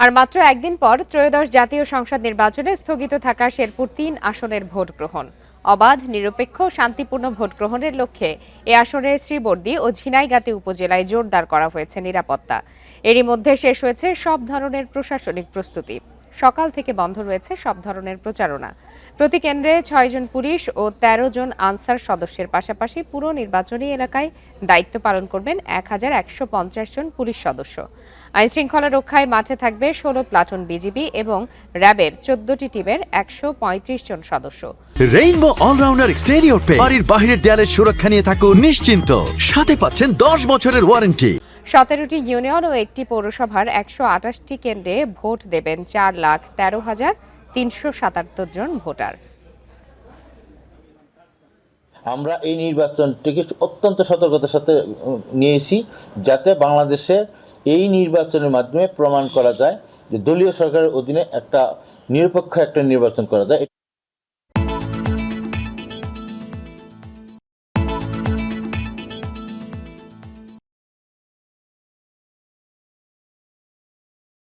আর মাত্র একদিন পর ত্রয়োদশ জাতীয় সংসদ নির্বাচনে স্থগিত থাকা শেরপুর ৩ আসনের ভোট গ্রহণ। অবাধ, নিরপেক্ষ, শান্তিপূর্ণ ভোট গ্রহণের লক্ষ্যে এ আসনের শ্রীবর্দী ও ঝিনাইগাতী উপজেলায় জোরদার করা হয়েছে নিরাপত্তা। এরই মধ্যে শেষ হয়েছে সব ধরনের প্রশাসনিক প্রস্তুতি। সকাল থেকে বন্ধ রয়েছে সব ধরনের প্রচারণা। প্রতি কেন্দ্রে ৬ জন পুলিশ ও ১৩ জন আনসার সদস্যের পাশাপাশি পুরো নির্বাচনী এলাকায় দায়িত্ব পালন করবেন ১,১৫০ জন পুলিশ সদস্য। আইনশৃঙ্খলা রক্ষায় মাঠে থাকবে ১৬ প্লাটুন বিজিবি এবং র্যাবের ১৪টি টিমের ১৩৫ জন সদস্য। রেইনবো অলরাউন্ডার এক্সটেরিয়র পেইন্ট বাড়ির বাহিরের দেয়ালের সুরক্ষা নিয়ে থাকুন নিশ্চিন্ত। সাথে পাচ্ছেন ১০ বছরের ওয়ারেন্টি। ১৭টি ইউনিয়ন ও একটি পৌরসভার ১২৮টি কেন্দ্রে ভোট দেবেন ৪,১৩,৩৭৭ জন ভোটার। আমরা এই নির্বাচনটিকে অত্যন্ত সতর্কতার সাথে নিয়েছি, যাতে বাংলাদেশে এই নির্বাচনের মাধ্যমে প্রমাণ করা যায় যে দলীয় সরকারের অধীনে একটা নিরপেক্ষ একটা নির্বাচন করা যায়।